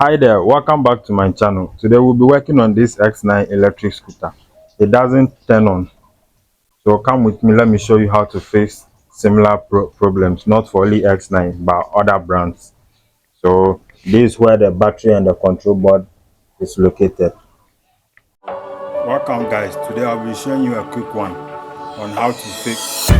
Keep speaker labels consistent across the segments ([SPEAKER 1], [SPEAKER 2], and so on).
[SPEAKER 1] Hi there, welcome back to my channel. Today we'll be working on this X9 electric scooter. It doesn't turn on, so come with me. Let me show you how to fix similar problems, not for only X9 but other brands. So this is where the battery and the control board is located. Welcome guys, today I'll be showing you a quick one on how to fix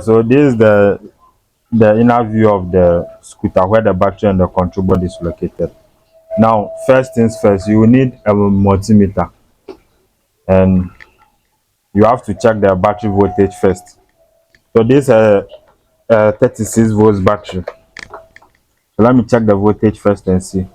[SPEAKER 1] so this is the inner view of the scooter where the battery and the control board is located. Now first things first, you will need a multimeter and you have to check the battery voltage first. So this is a 36 volts battery. So let me check the voltage first and see.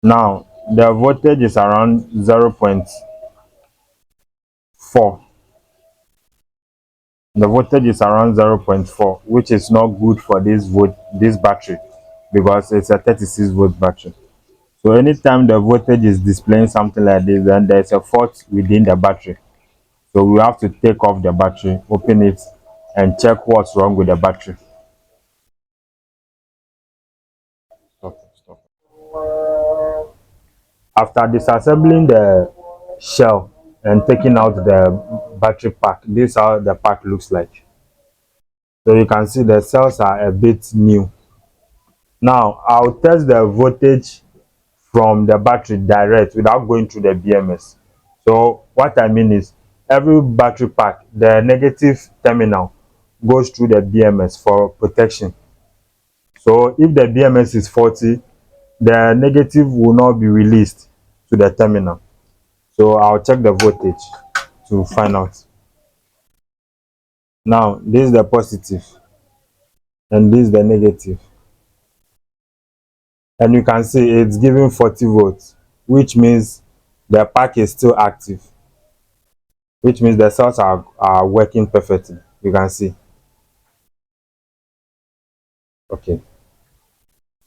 [SPEAKER 1] Now the voltage is around 0.4. The voltage is around 0.4, which is not good for this battery because it's a 36 volt battery. So anytime the voltage is displaying something like this, then there's a fault within the battery. So we have to take off the battery, open it, and check what's wrong with the battery. Stop. After disassembling the shell and taking out the battery pack, this is how the pack looks like. So you can see the cells are a bit new. Now I'll test the voltage from the battery direct without going through the BMS. So what I mean is every battery pack, the negative terminal goes through the BMS for protection. So if the BMS is faulty, the negative will not be released to the terminal. So I'll check the voltage to find out. Now this is the positive and this is the negative, and you can see it's giving 40 volts, which means the pack is still active, which means the cells are working perfectly. You can see. Okay,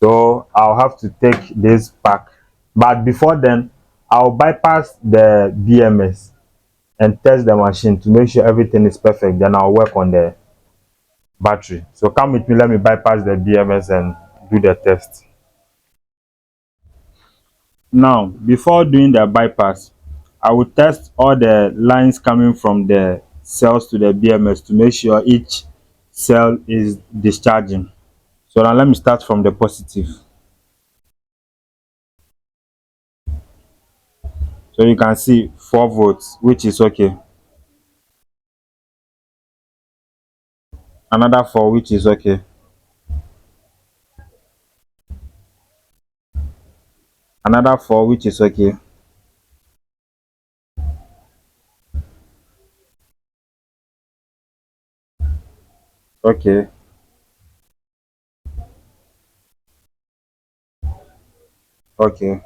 [SPEAKER 1] so I'll have to take this pack, but before then I'll bypass the BMS and test the machine to make sure everything is perfect. Then I'll work on the battery. So come with me, let me bypass the BMS and do the test. Now before doing the bypass, I will test all the lines coming from the cells to the BMS to make sure each cell is discharging. So now let me start from the positive. So you can see 4 volts, which is okay. Another 4, which is okay. Another 4, which is okay. Okay. Okay.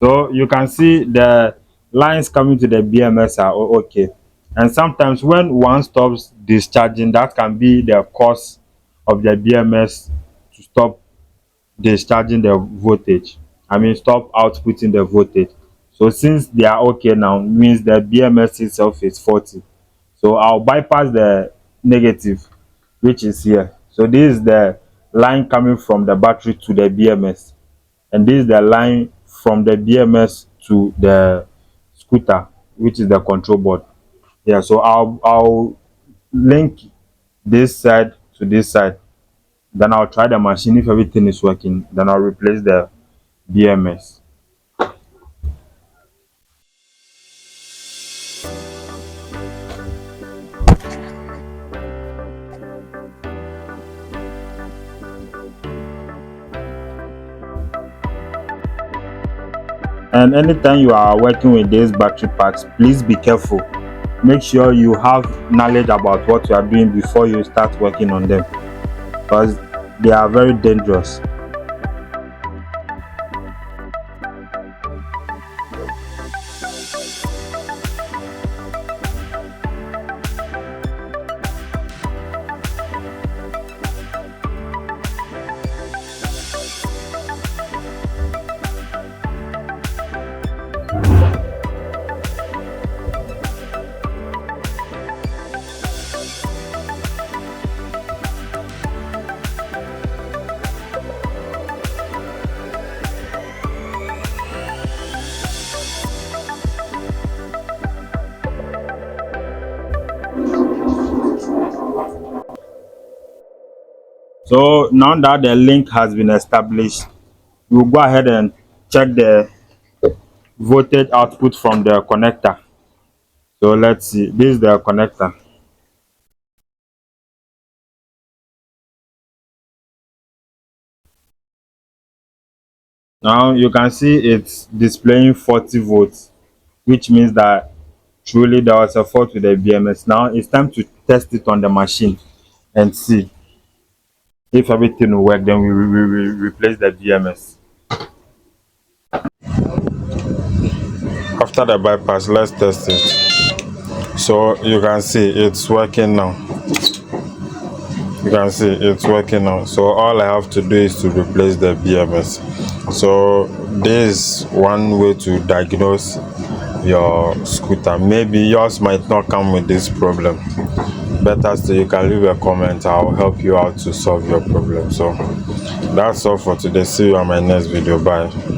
[SPEAKER 1] So you can see the lines coming to the BMS are okay. And sometimes when one stops discharging, that can be the cause of the BMS to stop discharging the voltage. I mean, stop outputting the voltage. So since they are okay now, means the BMS itself is faulty. So I'll bypass the negative, which is here. So this is the line coming from the battery to the BMS, and this is the line from the BMS to the scooter, which is the control board. Yeah, so I'll link this side to this side. Then I'll try the machine. If everything is working, then I'll replace the BMS. And anytime you are working with these battery packs, please be careful. Make sure you have knowledge about what you are doing before you start working on them. because they are very dangerous. So now that the link has been established, we'll go ahead and check the voltage output from the connector. So let's see, this is the connector. Now you can see it's displaying 40 volts, which means that truly there was a fault with the BMS. Now it's time to test it on the machine and see if everything will work. Then we replace the BMS. After the bypass, let's test it. So you can see it's working now. You can see it's working now. So all I have to do is to replace the BMS. So this is one way to diagnose your scooter. Maybe yours might not come with this problem. Better still, you can leave a comment. I'll help you out to solve your problem. So that's all for today. See you on my next video. Bye.